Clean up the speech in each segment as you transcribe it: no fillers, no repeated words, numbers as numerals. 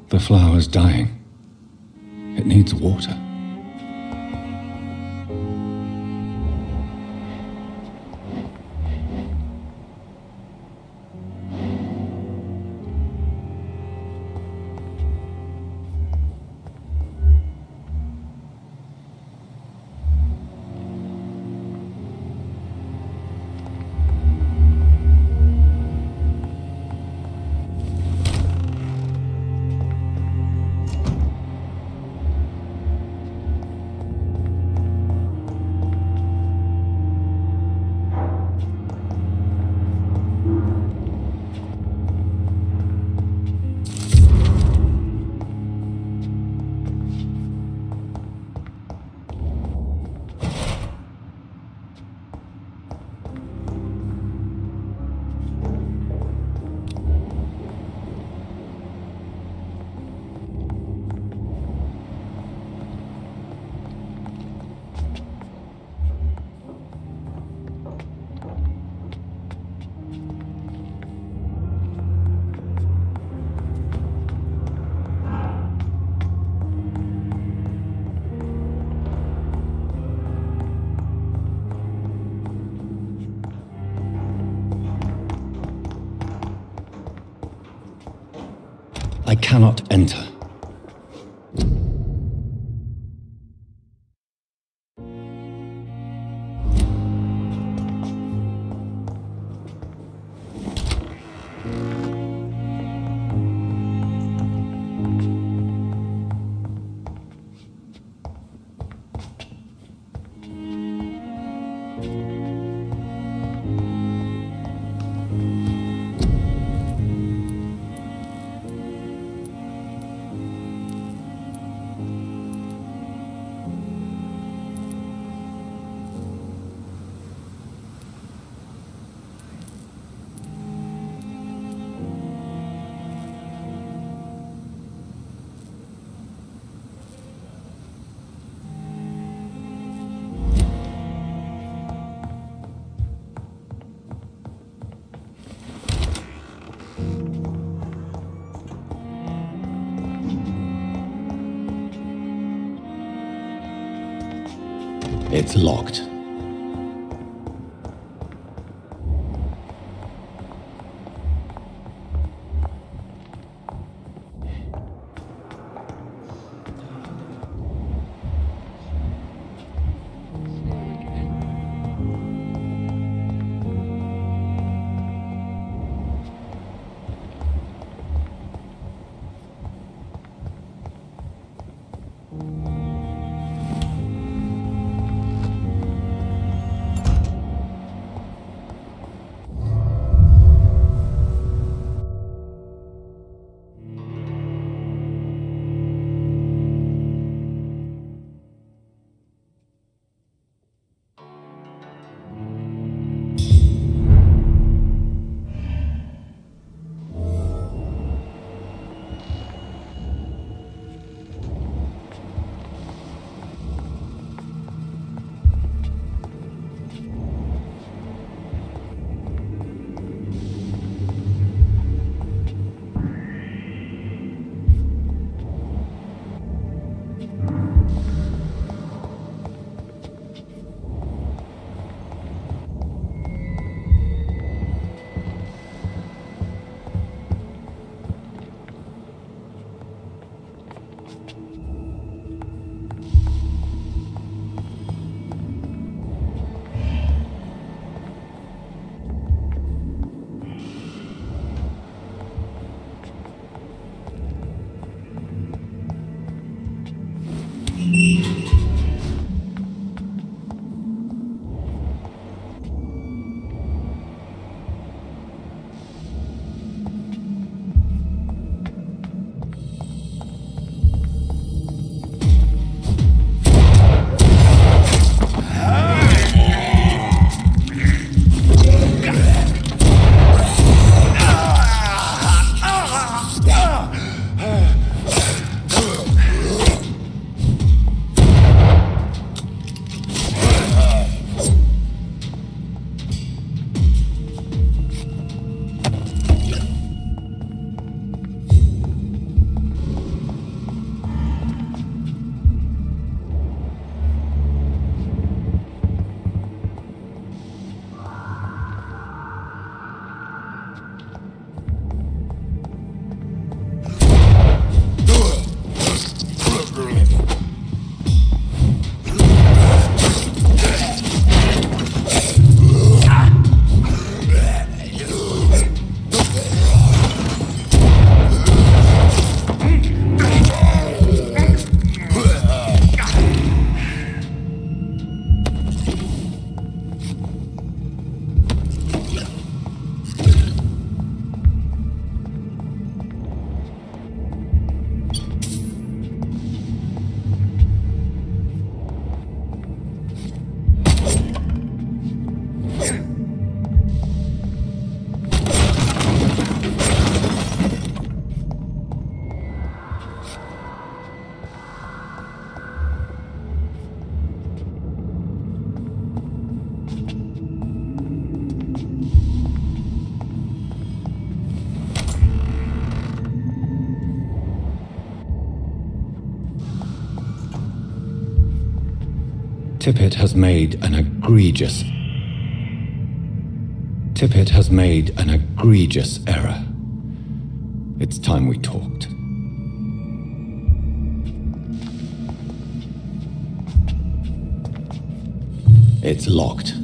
The flower's dying. It needs water. I cannot enter. It's locked. Tippett has made an egregious error. It's time we talked. It's locked.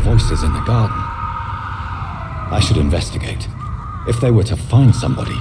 Voices in the garden. I should investigate. If they were to find somebody...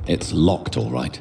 It's locked, all right.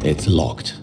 It's locked.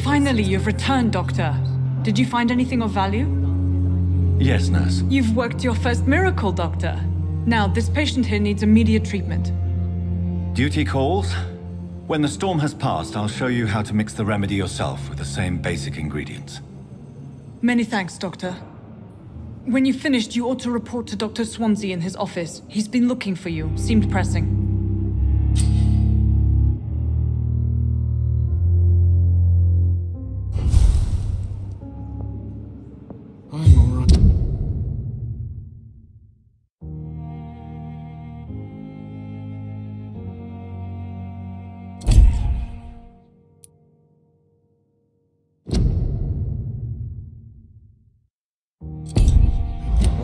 Finally, you've returned, Doctor. Did you find anything of value? Yes, nurse. You've worked your first miracle, Doctor. Now, this patient here needs immediate treatment. Duty calls. When the storm has passed, I'll show you how to mix the remedy yourself with the same basic ingredients. Many thanks, Doctor. When you've finished, you ought to report to Dr. Swansea in his office. He's been looking for you. Seemed pressing. I'm all right.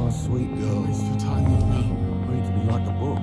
Oh, sweet girl. Waste your time with me. Read to me like a book.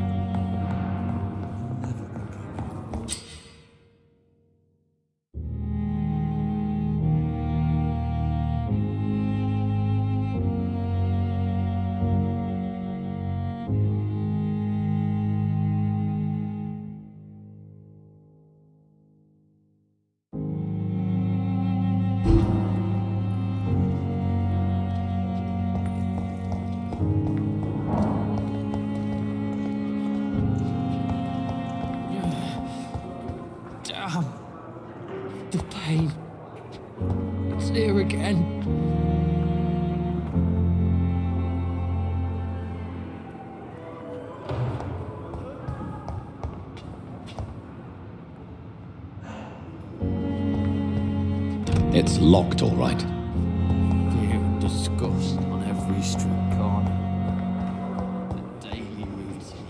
Damn. The pain. It's here again. It's locked, all right. Fear and disgust on every street corner. The daily routine.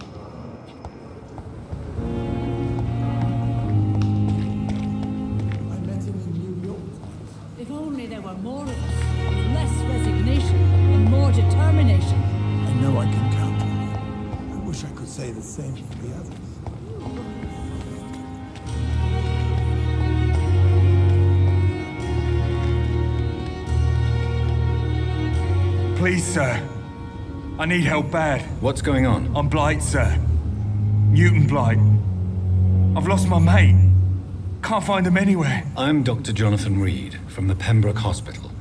I met him in New York. If only there were more of us, with less resignation and more determination. say the same for the others. Please, sir. I need help bad. What's going on? I'm Blight, sir. Newton Blight. I've lost my mate. Can't find him anywhere. I'm Dr. Jonathan Reed from the Pembroke Hospital.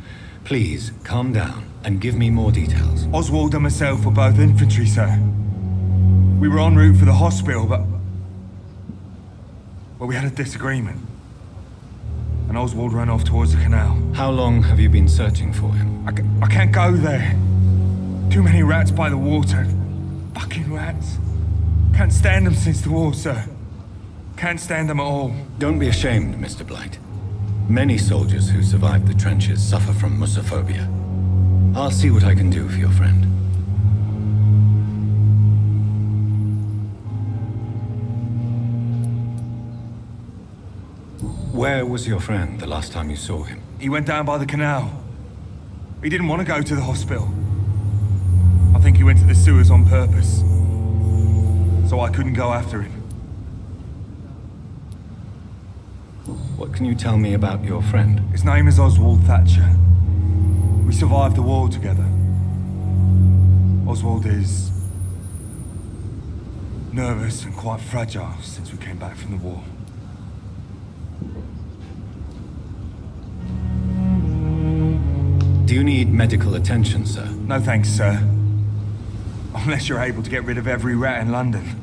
Please, calm down and give me more details. Oswald and myself were both infantry, sir. We were en route for the hospital, but... well, we had a disagreement. And Oswald ran off towards the canal. How long have you been searching for him? I can't go there. Too many rats by the water. Fucking rats. Can't stand them since the war, sir. Can't stand them at all. Don't be ashamed, Mr. Blight. Many soldiers who survived the trenches suffer from musophobia. I'll see what I can do for your friend. Where was your friend the last time you saw him? He went down by the canal. He didn't want to go to the hospital. I think he went to the sewers on purpose. So I couldn't go after him. What can you tell me about your friend? His name is Oswald Thatcher. We survived the war together. Oswald is... nervous and quite fragile since we came back from the war. Do you need medical attention, sir? No thanks, sir. Unless you're able to get rid of every rat in London.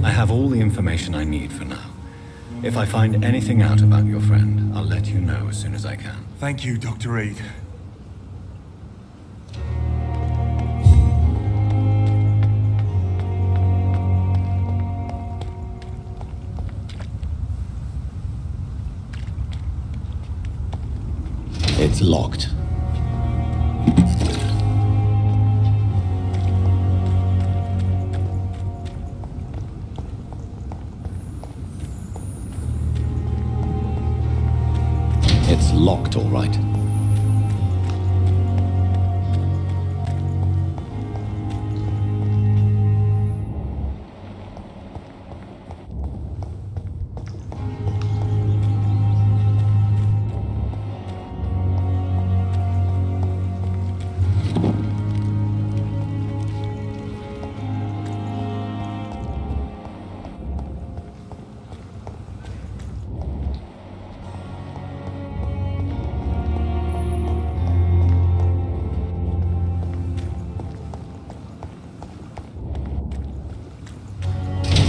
I have all the information I need for now. If I find anything out about your friend, I'll let you know as soon as I can. Thank you, Dr. Reed. It's locked. It's locked, all right.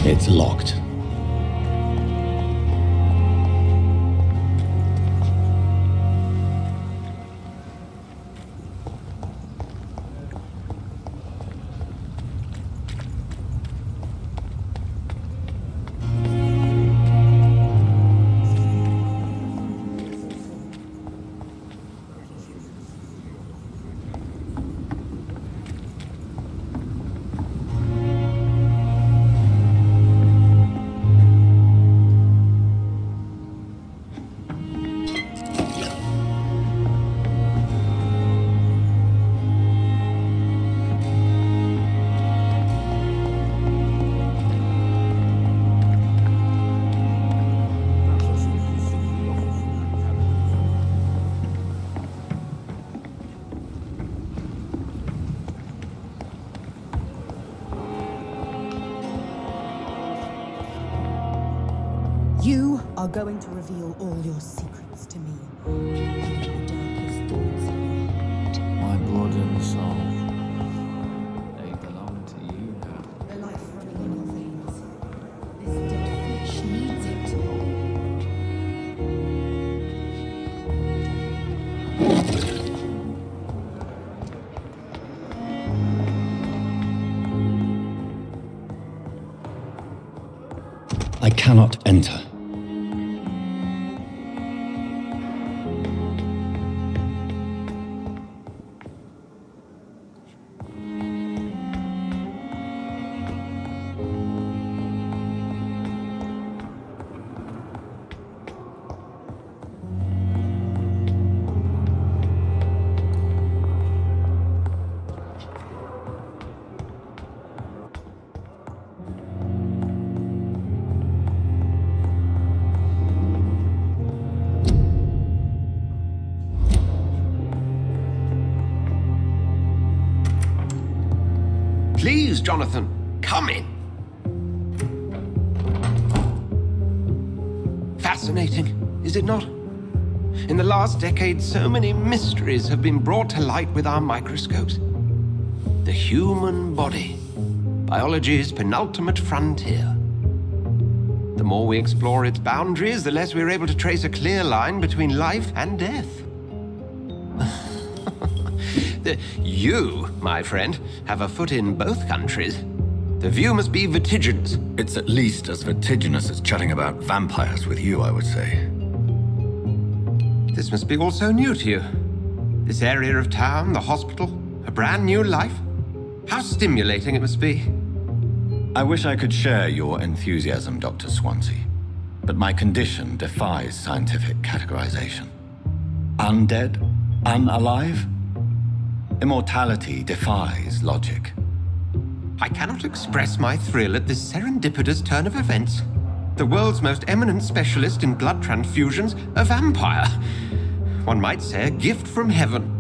It's locked. You are going to reveal all your secrets to me. Your darkest thoughts in your heart. My blood and soul, they belong to you now. The life running in your veins. This dead flesh needs it. I cannot enter. Please, Jonathan, come in. Fascinating, is it not? In the last decade, so many mysteries have been brought to light with our microscopes. The human body, biology's penultimate frontier. The more we explore its boundaries, the less we're able to trace a clear line between life and death. You, my friend, have a foot in both countries. The view must be vertiginous. It's at least as vertiginous as chatting about vampires with you, I would say. This must be all so new to you. This area of town, the hospital, a brand new life. How stimulating it must be. I wish I could share your enthusiasm, Dr. Swansea, but my condition defies scientific categorization. Undead? Unalive? Immortality defies logic. I cannot express my thrill at this serendipitous turn of events. The world's most eminent specialist in blood transfusions, a vampire. One might say a gift from heaven.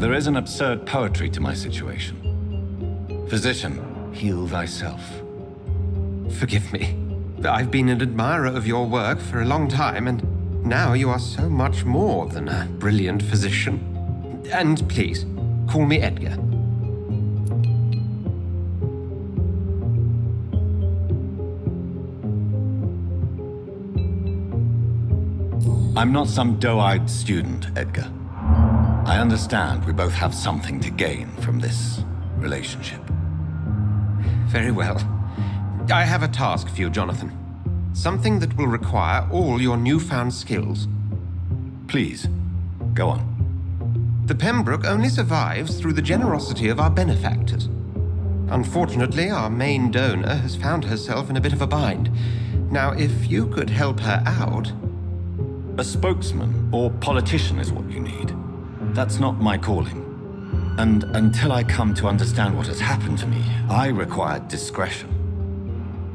There is an absurd poetry to my situation. Physician, heal thyself. Forgive me. I've been an admirer of your work for a long time, and now you are so much more than a brilliant physician. And please, call me Edgar. I'm not some doe-eyed student, Edgar. I understand we both have something to gain from this relationship. Very well. I have a task for you, Jonathan. Something that will require all your newfound skills. Please, go on. The Pembroke only survives through the generosity of our benefactors. Unfortunately, our main donor has found herself in a bit of a bind. Now, if you could help her out... A spokesman or politician is what you need. That's not my calling. And until I come to understand what has happened to me, I require discretion.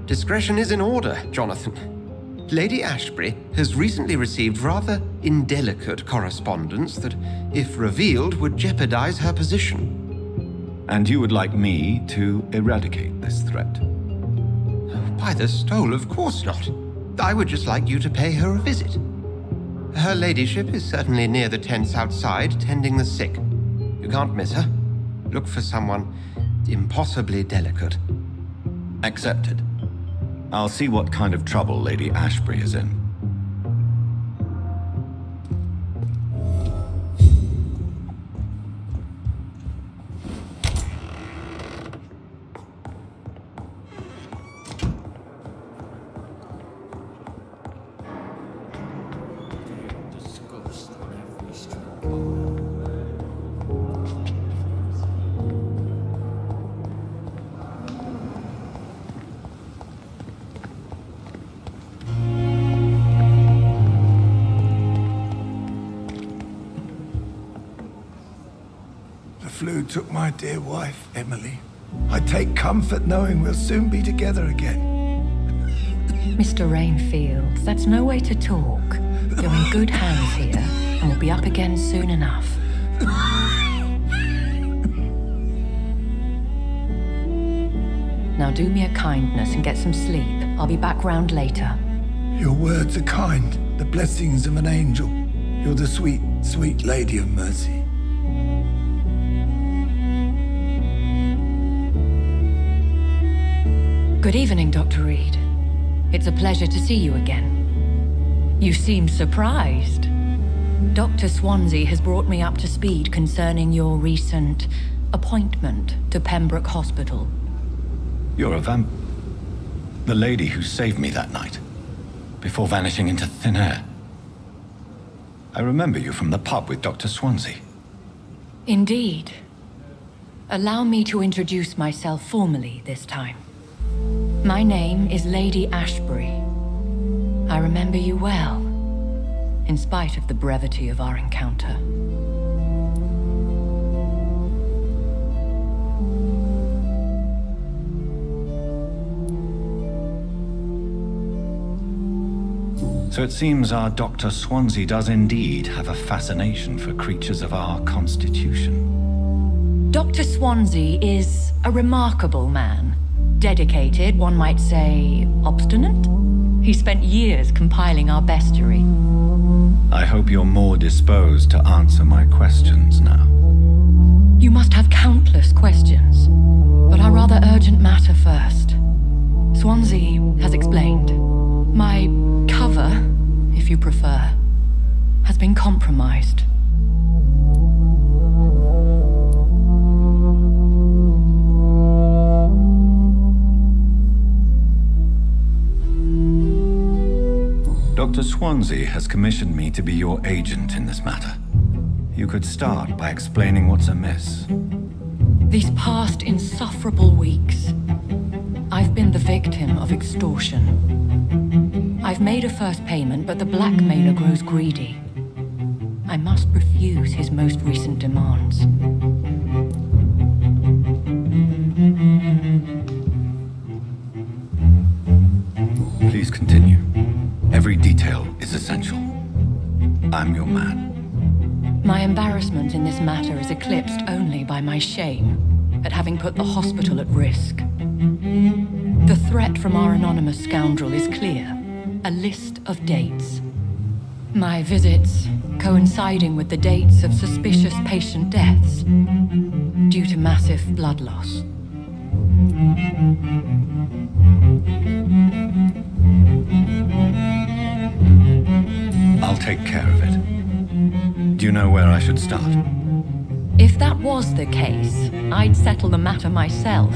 Discretion is in order, Jonathan. Lady Ashbury has recently received rather indelicate correspondence that, if revealed, would jeopardize her position. And you would like me to eradicate this threat? By the stole, of course not. I would just like you to pay her a visit. Her ladyship is certainly near the tents outside, tending the sick. You can't miss her. Look for someone impossibly delicate. Accepted. I'll see what kind of trouble Lady Ashbury is in. Flu took my dear wife, Emily. I take comfort knowing we'll soon be together again. Mr. Rainfield, that's no way to talk. You're in good hands here, and we'll be up again soon enough. Now do me a kindness and get some sleep. I'll be back round later. Your words are kind, the blessings of an angel. You're the sweet, sweet Lady of Mercy. Good evening, Dr. Reed. It's a pleasure to see you again. You seem surprised. Dr. Swansea has brought me up to speed concerning your recent appointment to Pembroke Hospital. You're a the lady who saved me that night, before vanishing into thin air. I remember you from the pub with Dr. Swansea. Indeed. Allow me to introduce myself formally this time. My name is Lady Ashbury. I remember you well, in spite of the brevity of our encounter. So it seems our Dr. Swansea does indeed have a fascination for creatures of our constitution. Dr. Swansea is a remarkable man. Dedicated, one might say, obstinate. He spent years compiling our bestiary. I hope you're more disposed to answer my questions now. You must have countless questions, but our rather urgent matter first. Swansea has explained. My cover, if you prefer, has been compromised. Dr. Swansea has commissioned me to be your agent in this matter. You could start by explaining what's amiss. These past insufferable weeks, I've been the victim of extortion. I've made a first payment, but the blackmailer grows greedy. I must refuse his most recent demands. Please continue. Every detail is essential. I'm your man. My embarrassment in this matter is eclipsed only by my shame at having put the hospital at risk. The threat from our anonymous scoundrel is clear. A list of dates. My visits coinciding with the dates of suspicious patient deaths due to massive blood loss. I'll take care of it. Do you know where I should start? If that was the case, I'd settle the matter myself.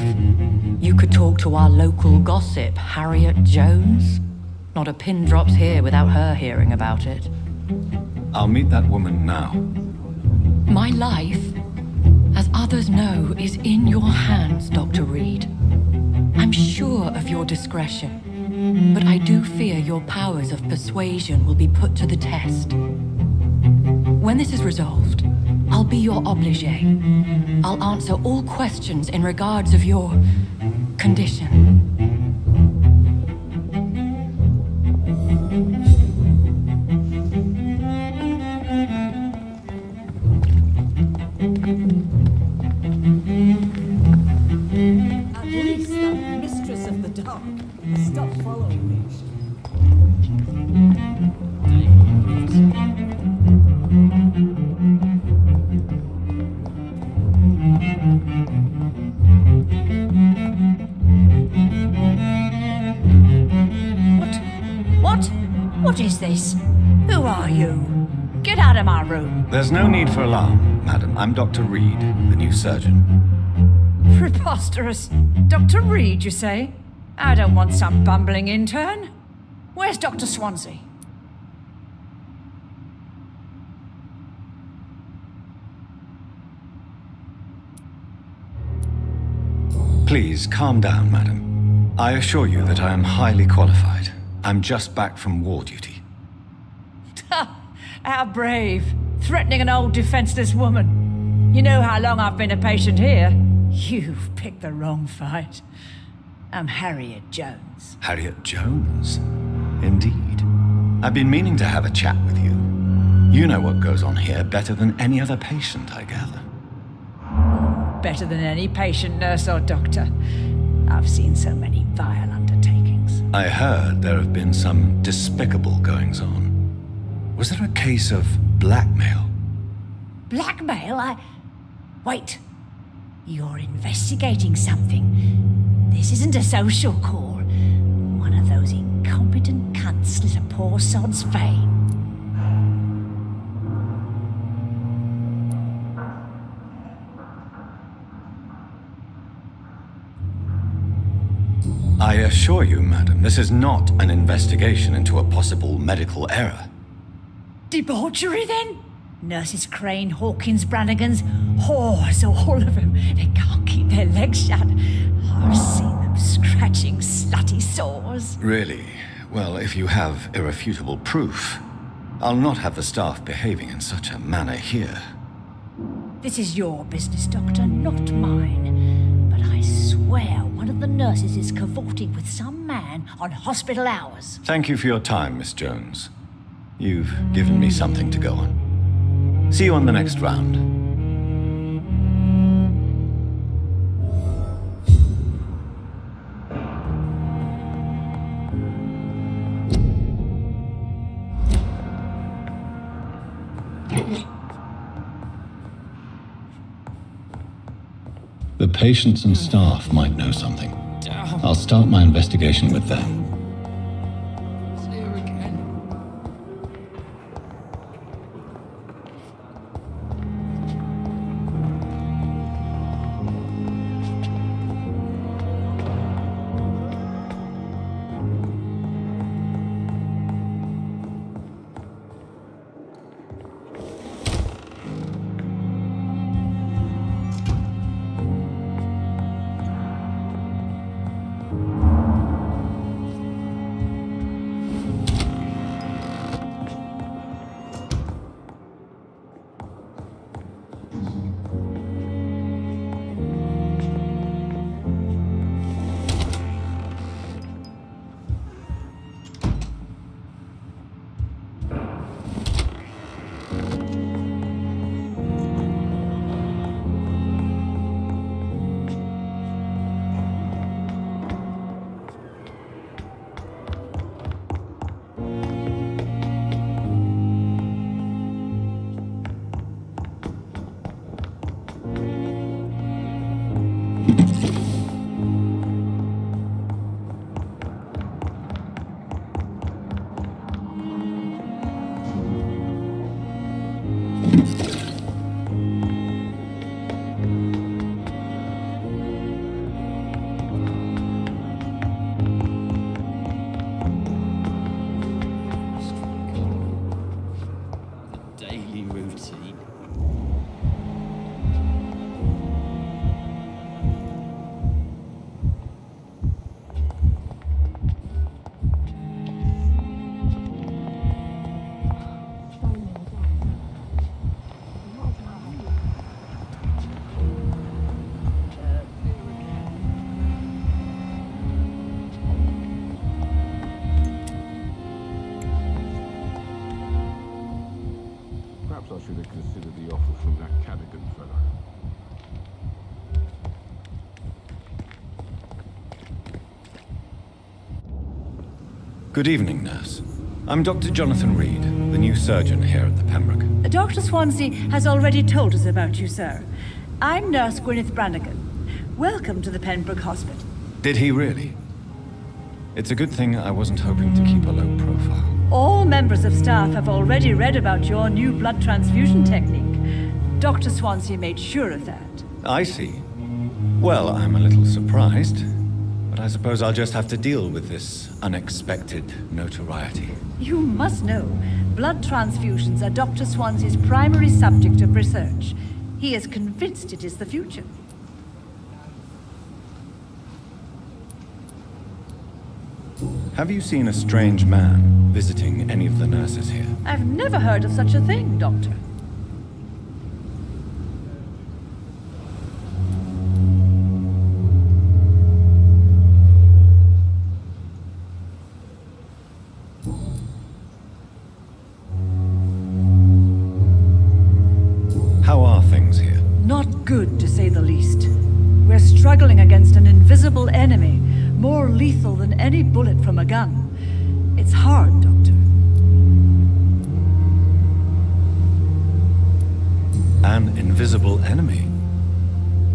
You could talk to our local gossip, Harriet Jones. Not a pin drops here without her hearing about it. I'll meet that woman now. My life, as others know, is in your hands, Dr. Reed. I'm sure of your discretion, but I do fear your powers of persuasion will be put to the test. When this is resolved, I'll be your obligé. I'll answer all questions in regards of your condition. At least the mistress of the dark has stopped following me. What is this? Who are you? Get out of my room. There's no need for alarm, madam. I'm Dr. Reed, the new surgeon. Preposterous. Dr. Reed, you say? I don't want some bumbling intern. Where's Dr. Swansea? Please, calm down, madam. I assure you that I am highly qualified. I'm just back from war duty. How brave. Threatening an old defenseless woman. You know how long I've been a patient here? You've picked the wrong fight. I'm Harriet Jones. Harriet Jones? Indeed. I've been meaning to have a chat with you. You know what goes on here better than any other patient, I gather. Better than any patient, nurse, or doctor. I've seen so many vile undertakings. I heard there have been some despicable goings-on. Was there a case of blackmail? Blackmail? Wait. You're investigating something. This isn't a social call. One of those incompetent cunts slit a poor sod's vein. I assure you, madam, this is not an investigation into a possible medical error. Debauchery, then? Nurses Crane, Hawkins, Brannigans, whores, all of them. They can't keep their legs shut. I've seen them scratching slutty sores. Really? Well, if you have irrefutable proof, I'll not have the staff behaving in such a manner here. This is your business, Doctor, not mine. But I swear one of of the nurses is cavorting with some man on hospital hours. Thank you for your time, Miss Jones. You've given me something to go on. See you on the next round. The patients and staff might know something. I'll start my investigation with them. Perhaps I should have considered the offer from that Cadigan fellow. Good evening, nurse. I'm Dr. Jonathan Reed, the new surgeon here at the Pembroke. Dr. Swansea has already told us about you, sir. I'm Nurse Gwyneth Brannigan. Welcome to the Pembroke Hospital. Did he really? It's a good thing I wasn't hoping to keep a low profile. All members of staff have already read about your new blood transfusion technique. Dr. Swansea made sure of that. I see. Well, I'm a little surprised, but I suppose I'll just have to deal with this unexpected notoriety. You must know, blood transfusions are Dr. Swansea's primary subject of research. He is convinced it is the future. Have you seen a strange man visiting any of the nurses here? I've never heard of such a thing, Doctor. How are things here? Not good, to say the least. We're struggling against an invisible enemy, more lethal than any bullet from a gun. It's hard, Doctor. An invisible enemy?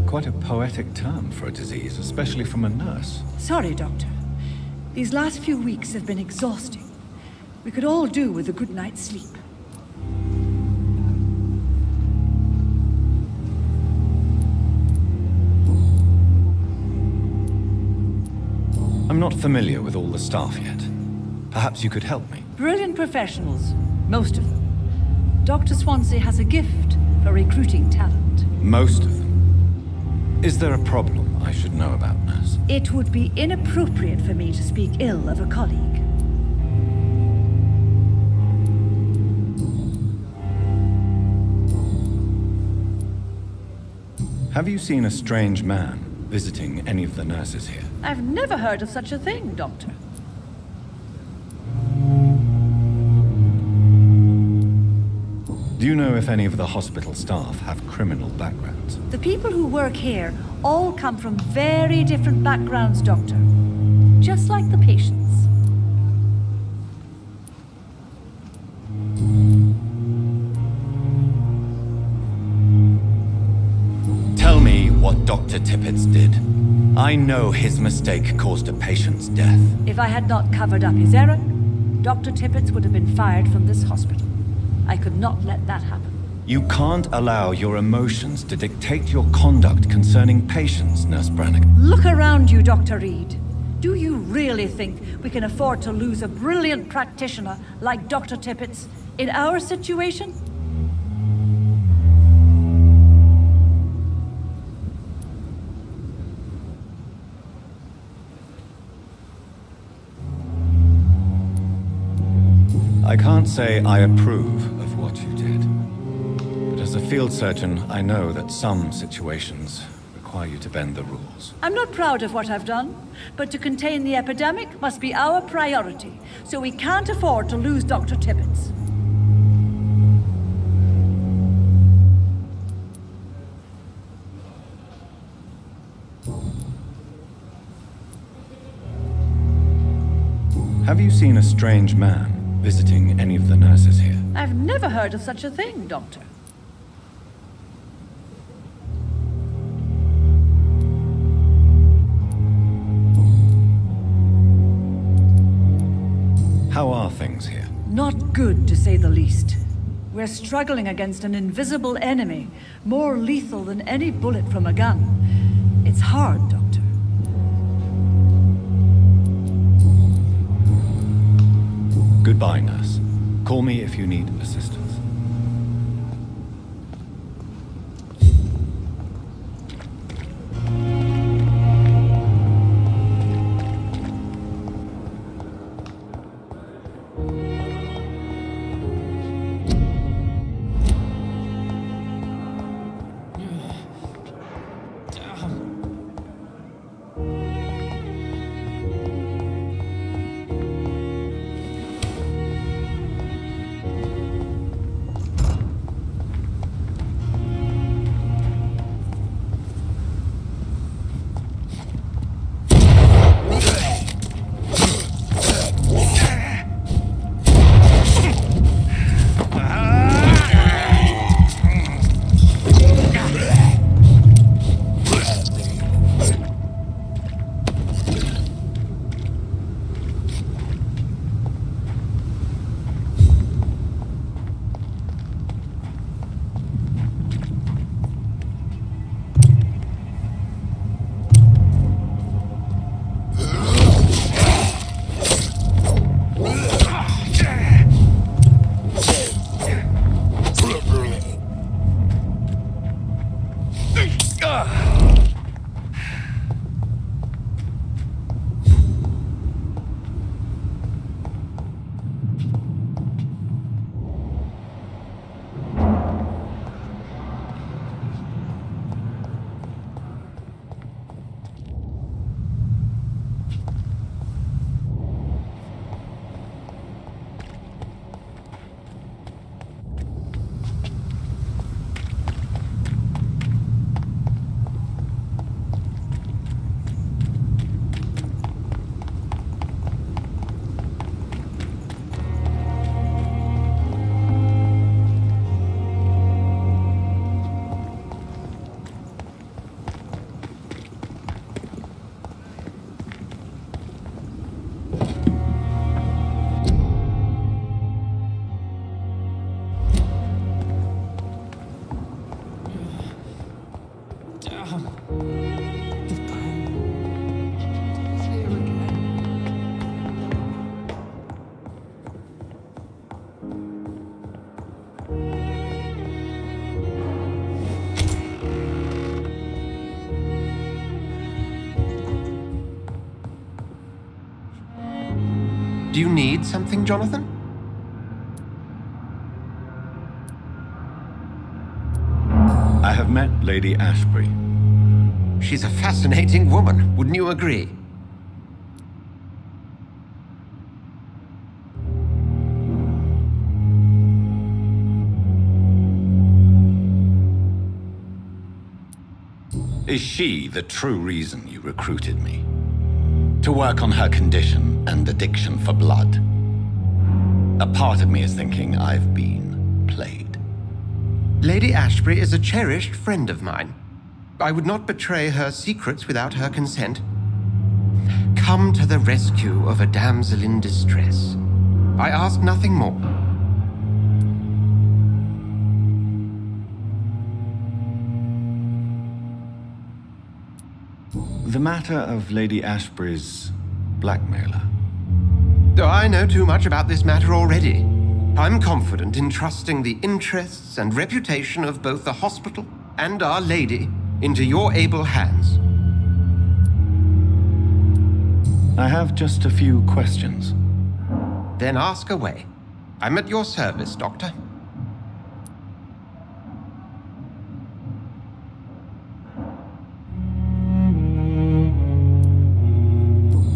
Quite a poetic term for a disease, especially from a nurse. Sorry, Doctor. These last few weeks have been exhausting. We could all do with a good night's sleep. I'm not familiar with all the staff yet. Perhaps you could help me. Brilliant professionals, most of them. Dr. Swansea has a gift for recruiting talent. Most of them. Is there a problem I should know about, nurse? It would be inappropriate for me to speak ill of a colleague. Have you seen a strange man visiting any of the nurses here? I've never heard of such a thing, Doctor. Do you know if any of the hospital staff have criminal backgrounds? The people who work here all come from very different backgrounds, Doctor. Just like the patients. Tell me what Dr. Tippett did. I know his mistake caused a patient's death. If I had not covered up his error, Dr. Tippett would have been fired from this hospital. I could not let that happen. You can't allow your emotions to dictate your conduct concerning patients, Nurse Brannigan. Look around you, Dr. Reed. Do you really think we can afford to lose a brilliant practitioner like Dr. Tippett in our situation? I can't say I approve of what you did. But as a field surgeon, I know that some situations require you to bend the rules. I'm not proud of what I've done, but to contain the epidemic must be our priority, so we can't afford to lose Dr. Tippett. Have you seen a strange man visiting any of the nurses here? I've never heard of such a thing, Doctor. How are things here? Not good, to say the least. We're struggling against an invisible enemy, more lethal than any bullet from a gun. It's hard, Doctor. Goodbye, nurse. Call me if you need assistance. Do you need something, Jonathan? I have met Lady Ashbury. she's a fascinating woman, wouldn't you agree? Is she the true reason you recruited me? To work on her condition and addiction for blood? A part of me is thinking I've been played. Lady Ashbury is a cherished friend of mine. I would not betray her secrets without her consent. Come to the rescue of a damsel in distress. I ask nothing more. The matter of Lady Ashbury's blackmailer. Oh, I know too much about this matter already. I'm confident in trusting the interests and reputation of both the hospital and Our Lady into your able hands. I have just a few questions. Then ask away. I'm at your service, Doctor.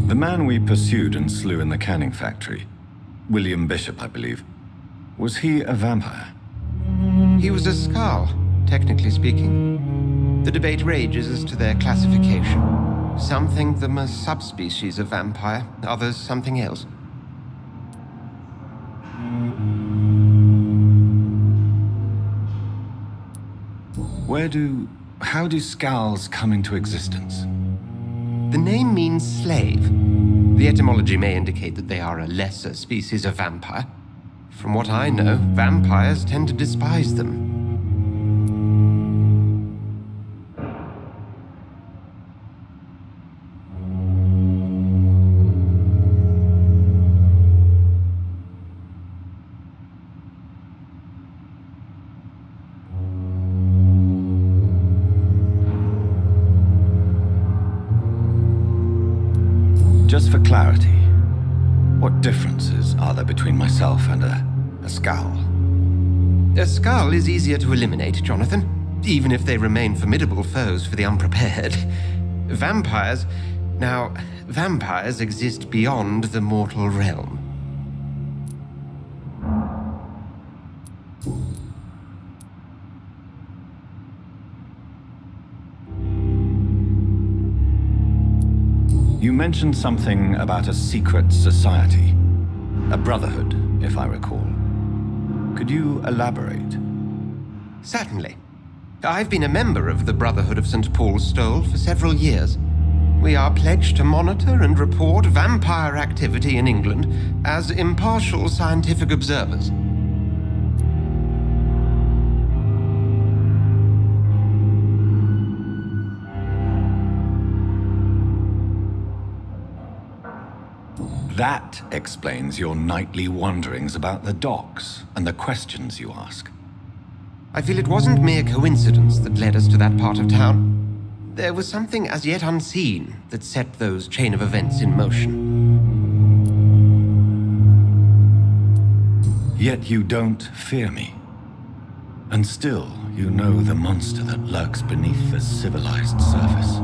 The man we pursued and slew in the canning factory, William Bishop, I believe, was he a vampire? He was a Skald, technically speaking. The debate rages as to their classification. Some think them a subspecies of vampire, others something else. How do Skalds come into existence? The name means slave. The etymology may indicate that they are a lesser species of vampire. From what I know, vampires tend to despise them. Just for clarity, what differences are there between myself and a Skald? A Skald is easier to eliminate, Jonathan, even if they remain formidable foes for the unprepared. Vampires... Now, vampires exist beyond the mortal realm. You mentioned something about a secret society. A brotherhood, if I recall. Could you elaborate? Certainly. I've been a member of the Brotherhood of St. Paul's Stole for several years. We are pledged to monitor and report vampire activity in England as impartial scientific observers. That explains your nightly wanderings about the docks and the questions you ask. I feel it wasn't mere coincidence that led us to that part of town. There was something as yet unseen that set those chain of events in motion. Yet you don't fear me. And still, you know the monster that lurks beneath the civilized surface.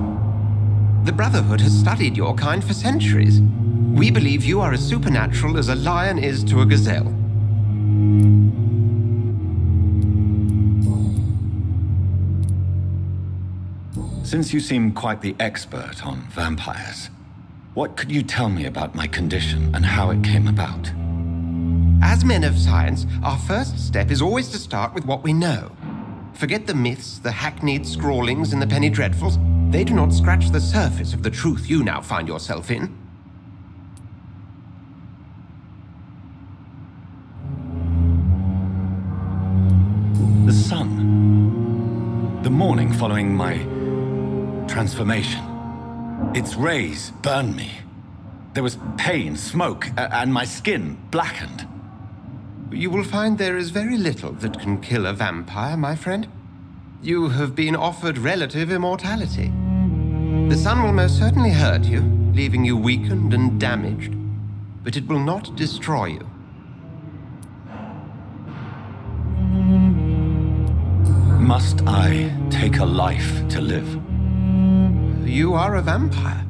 The Brotherhood has studied your kind for centuries. We believe you are as supernatural as a lion is to a gazelle. Since you seem quite the expert on vampires, what could you tell me about my condition and how it came about? As men of science, our first step is always to start with what we know. Forget the myths, the hackneyed scrawlings in the penny dreadfuls. They do not scratch the surface of the truth you now find yourself in. The sun. The morning following my transformation. Its rays burned me. There was pain, smoke, and my skin blackened. You will find there is very little that can kill a vampire, my friend. You have been offered relative immortality. The sun will most certainly hurt you, leaving you weakened and damaged, but it will not destroy you. Must I take a life to live? you are a vampire.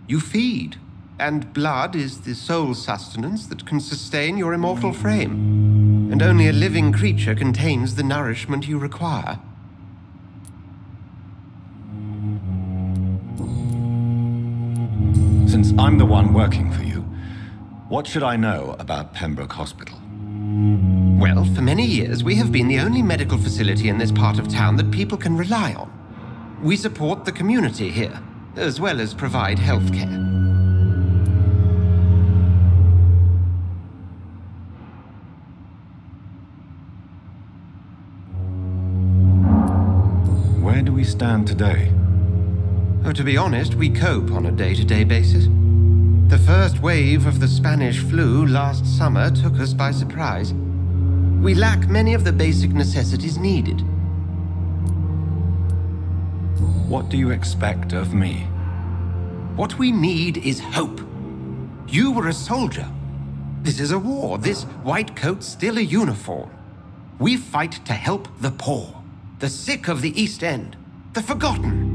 You feed, and blood is the sole sustenance that can sustain your immortal frame. And only a living creature contains the nourishment you require. Since I'm the one working for you, what should I know about Pembroke Hospital? Well, for many years, we have been the only medical facility in this part of town that people can rely on. We support the community here, as well as provide health care. Where do we stand today? Oh, to be honest, we cope on a day-to-day basis. The first wave of the Spanish flu last summer took us by surprise. We lack many of the basic necessities needed. What do you expect of me? What we need is hope. You were a soldier. This is a war. This white coat's still a uniform. We fight to help the poor, the sick of the East End, the forgotten.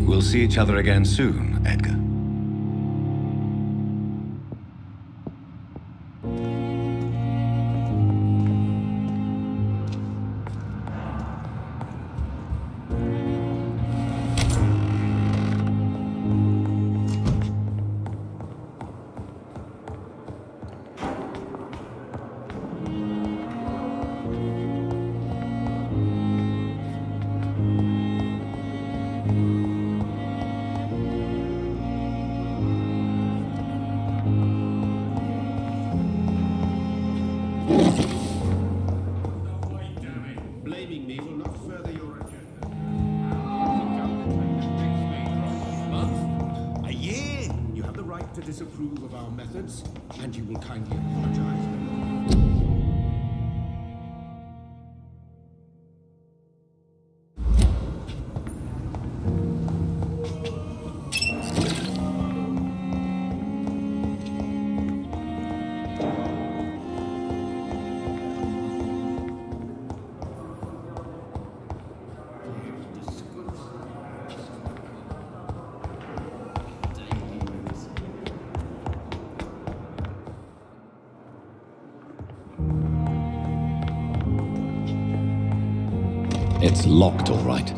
We'll see each other again soon, Edgar. Disapprove of our methods, and you will kindly apologize. It's locked, all right.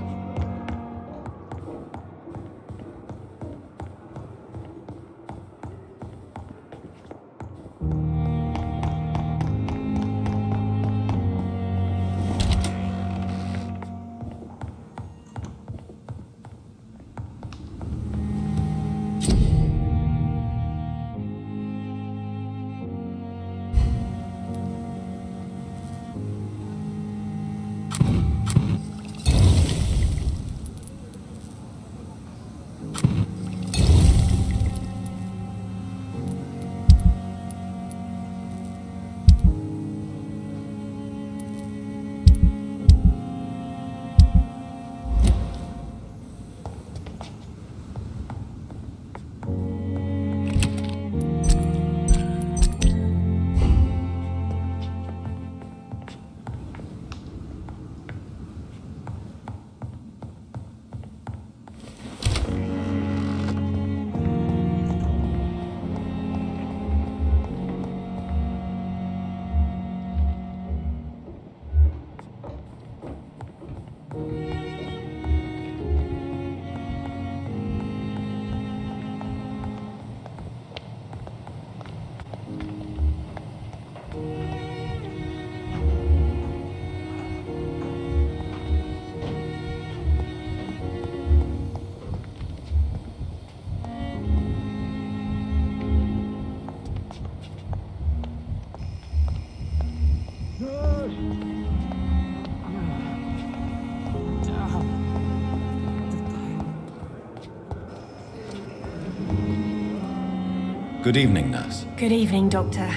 Good evening, nurse. Good evening, Doctor.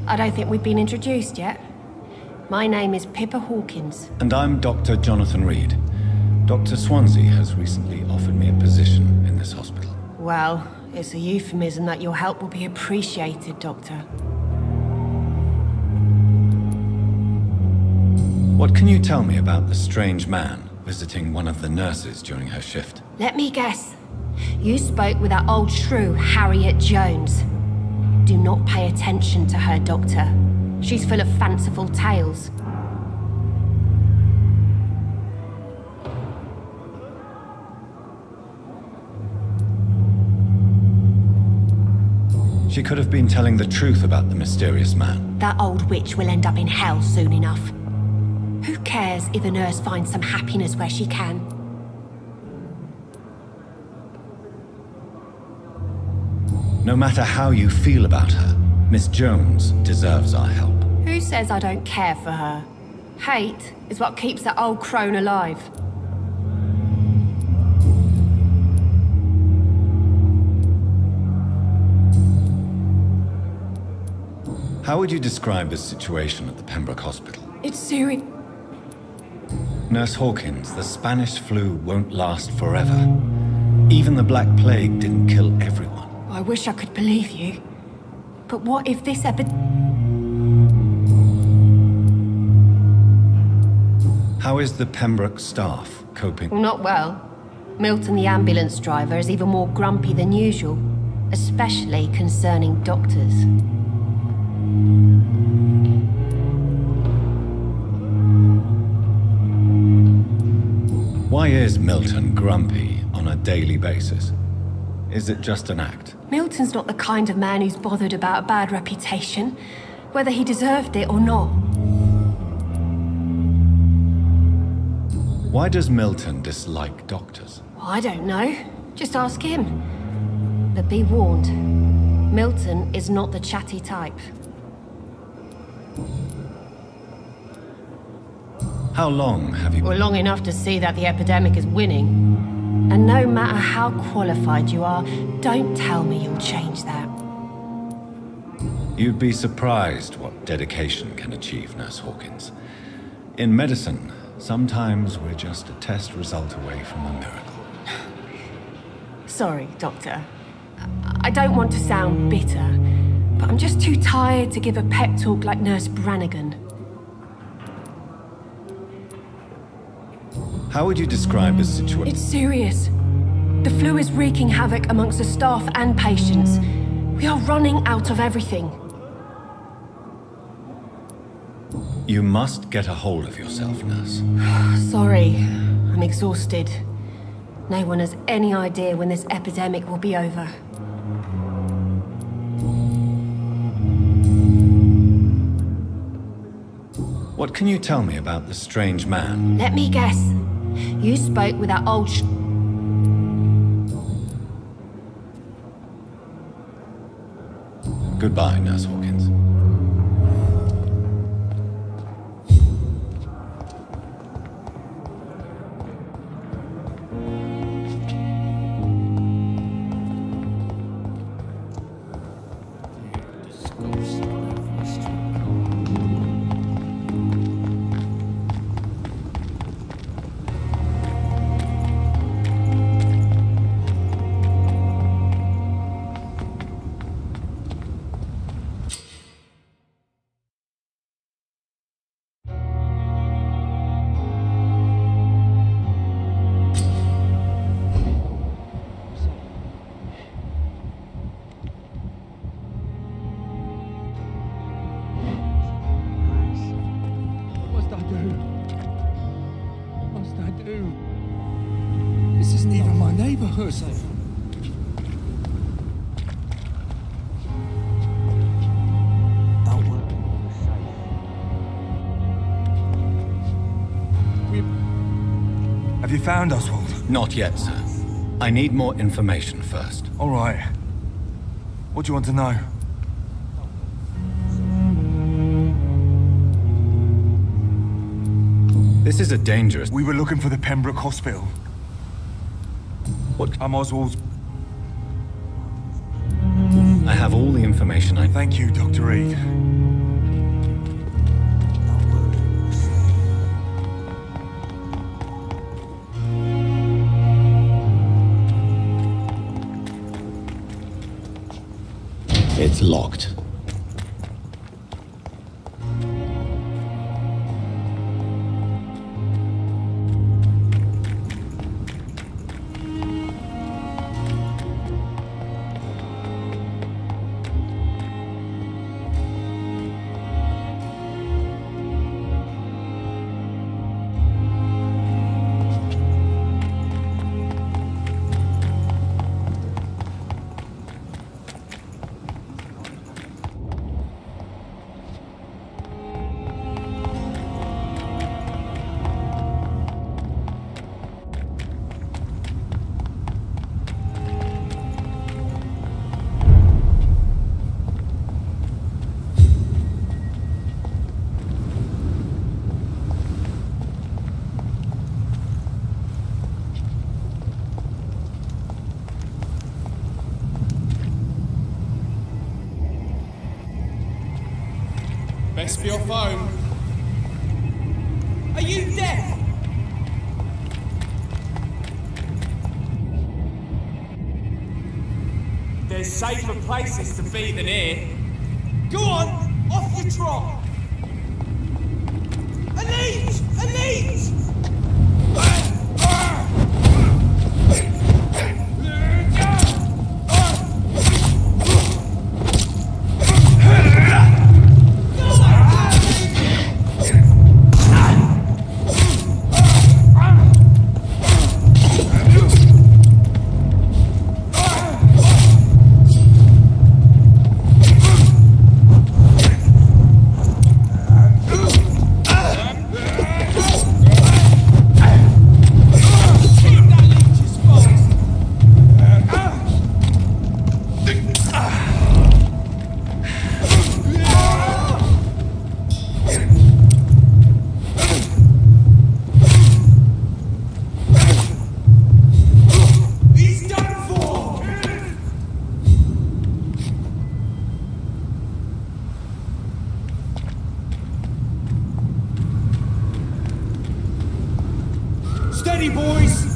I don't think we've been introduced yet. My name is Pippa Hawkins. And I'm Dr. Jonathan Reed. Dr. Swansea has recently offered me a position in this hospital. Well, it's a euphemism that your help will be appreciated, Doctor. What can you tell me about the strange man visiting one of the nurses during her shift? Let me guess. You spoke with that old shrew, Harriet Jones. Do not pay attention to her, Doctor. She's full of fanciful tales. She could have been telling the truth about the mysterious man. That old witch will end up in hell soon enough. Who cares if a nurse finds some happiness where she can? No matter how you feel about her, Miss Jones deserves our help. Who says I don't care for her? Hate is what keeps that old crone alive. How would you describe the situation at the Pembroke Hospital? It's serious. Nurse Hawkins, the Spanish flu won't last forever. Even the Black Plague didn't kill everyone. I wish I could believe you. But what if this How is the Pembroke staff coping? Not well. Milton, the ambulance driver, is even more grumpy than usual. Especially concerning doctors. Why is Milton grumpy on a daily basis? Is it just an act? Milton's not the kind of man who's bothered about a bad reputation, whether he deserved it or not. Why does Milton dislike doctors? I don't know. Just ask him. But be warned, Milton is not the chatty type. How long have you... Well, long enough to see that the epidemic is winning. And no matter how qualified you are, don't tell me you'll change that. You'd be surprised what dedication can achieve, Nurse Hawkins. In medicine, sometimes we're just a test result away from a miracle. Sorry, Doctor. I don't want to sound bitter, but I'm just too tired to give a pep talk like Nurse Brannigan. How would you describe the situation? It's serious. The flu is wreaking havoc amongst the staff and patients. We are running out of everything. You must get a hold of yourself, Nurse. Sorry, I'm exhausted. No one has any idea when this epidemic will be over. What can you tell me about the strange man? Let me guess. You spoke with that old Goodbye, Nurse Hawkins. This isn't even my neighborhood. Have you found Oswald? Not yet, sir. I need more information first. All right. What do you want to know? This is a dangerous... We were looking for the Pembroke Hospital. What? I'm Oswald's... I have all the information I... Thank you, Dr. Reed. It's locked. Thanks for your phone. Are you deaf? There's safer places to be than here. Go on, off your trot. Elite! Elite! Steady, boys!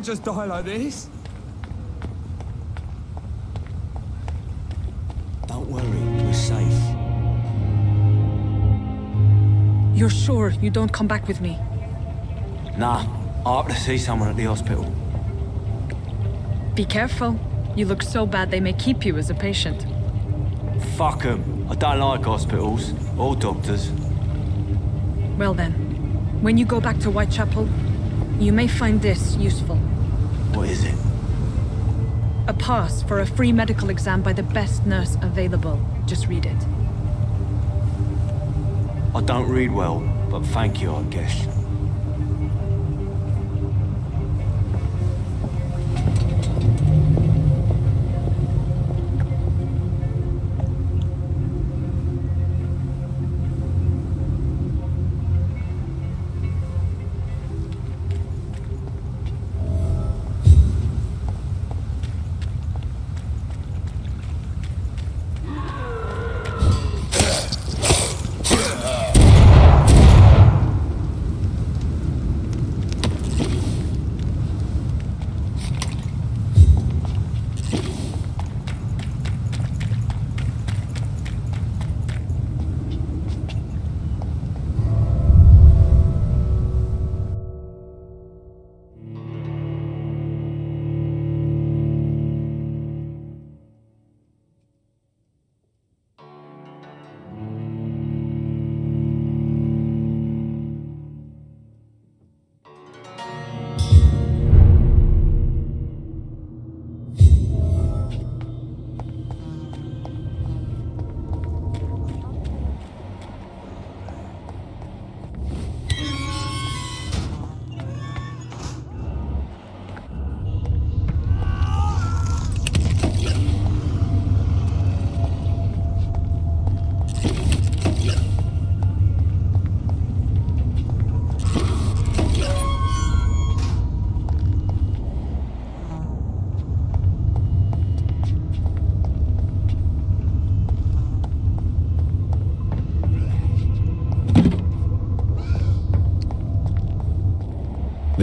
Just die like this? Don't worry, we're safe. You're sure you don't come back with me? Nah, I have to see someone at the hospital. Be careful. You look so bad they may keep you as a patient. Fuck 'em. I don't like hospitals or doctors. Well then, when you go back to Whitechapel, you may find this useful. What is it? A pass for a free medical exam by the best nurse available. Just read it. I don't read well, but thank you, I guess.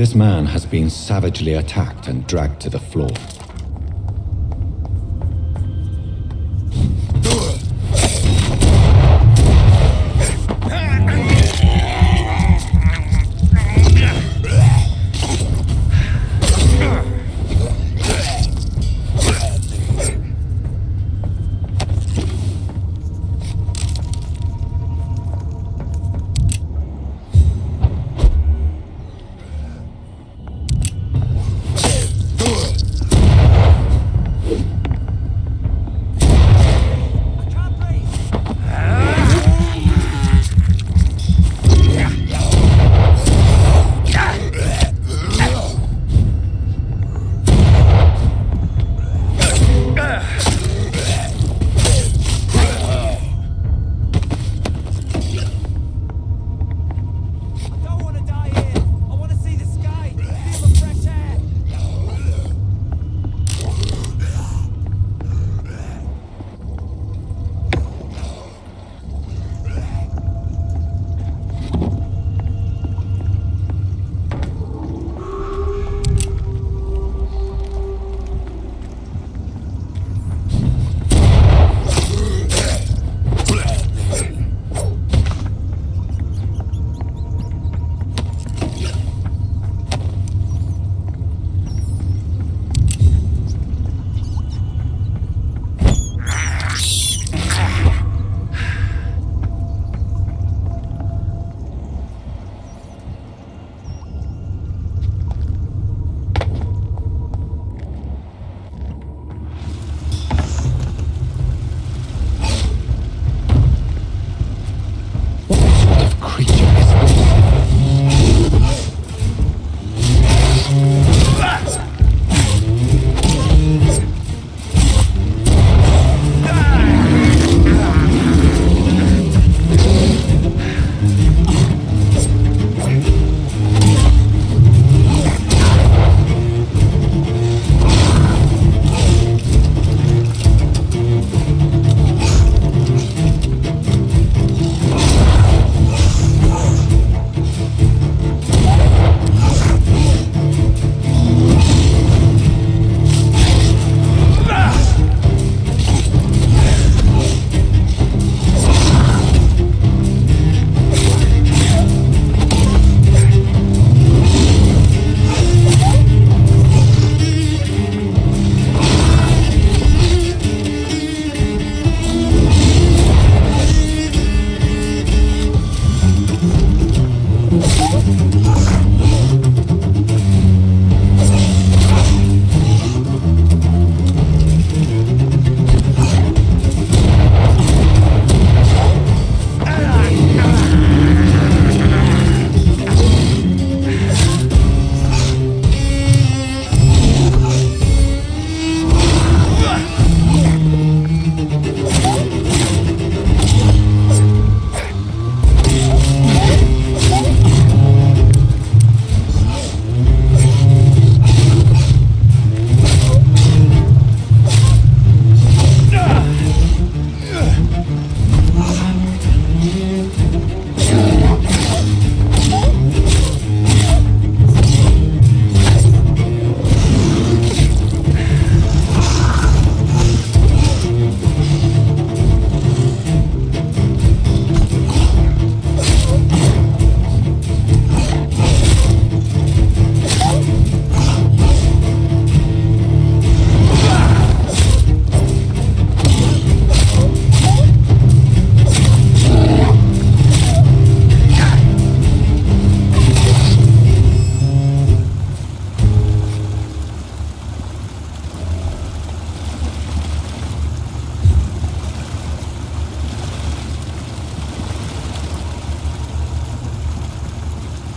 This man has been savagely attacked and dragged to the floor.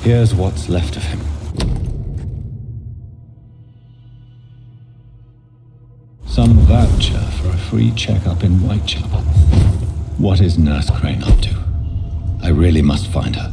Here's what's left of him. Some voucher for a free checkup in Whitechapel. What is Nurse Crane up to? I really must find her.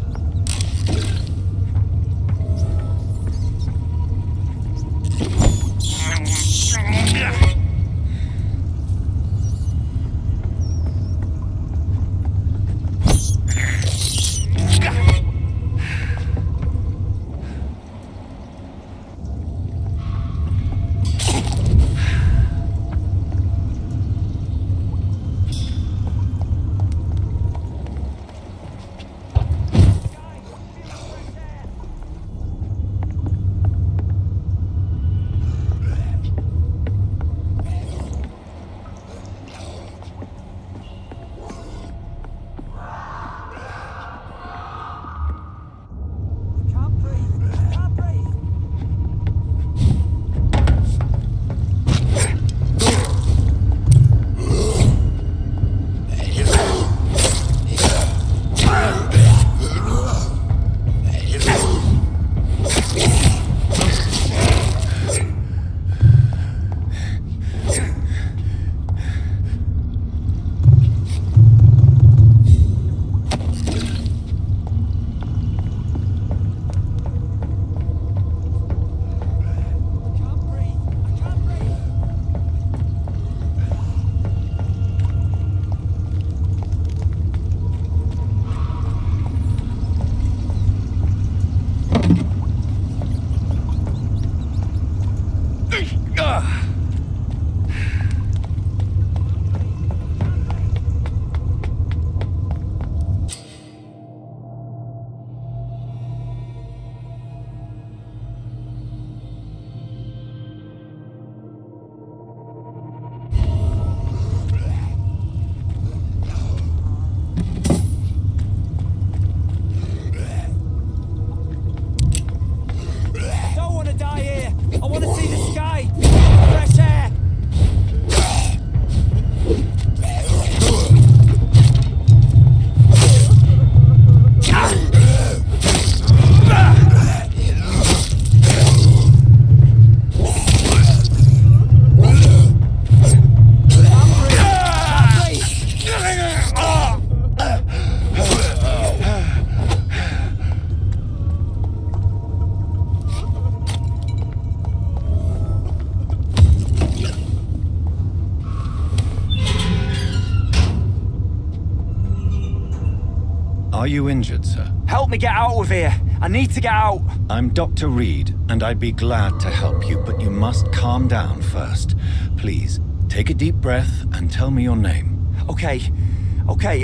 Are you injured, sir? Help me get out of here. I need to get out. I'm Dr. Reed, and I'd be glad to help you, but you must calm down first. Please, take a deep breath and tell me your name. Okay,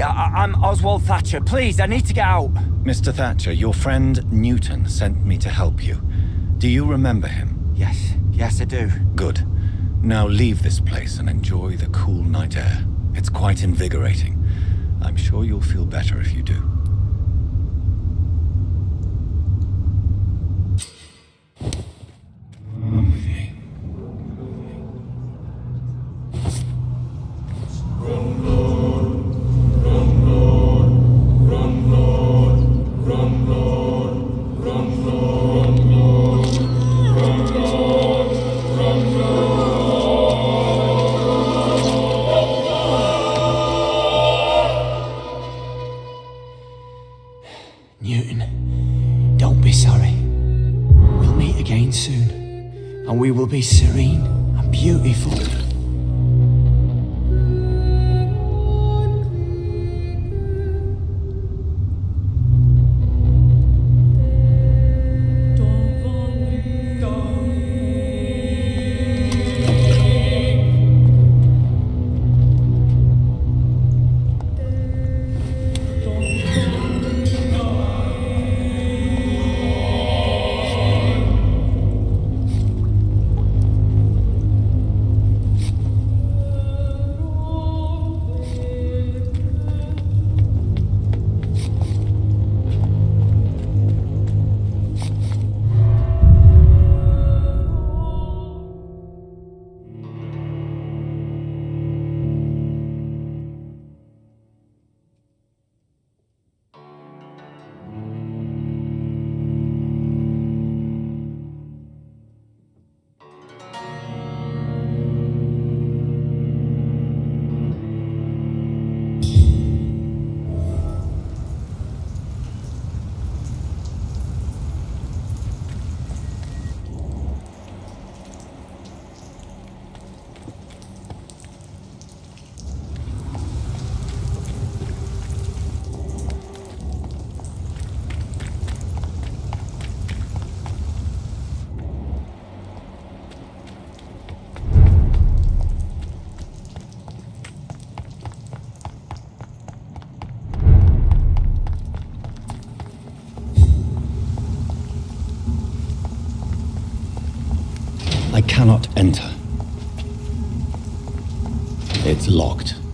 I'm Oswald Thatcher. Please, I need to get out. Mr. Thatcher, your friend Newton sent me to help you. Do you remember him? Yes, I do. Good. Now leave this place and enjoy the cool night air. It's quite invigorating. I'm sure you'll feel better if you do. Newton, don't be sorry. We'll meet again soon, and we will be serene and beautiful. cannot enter. It's locked.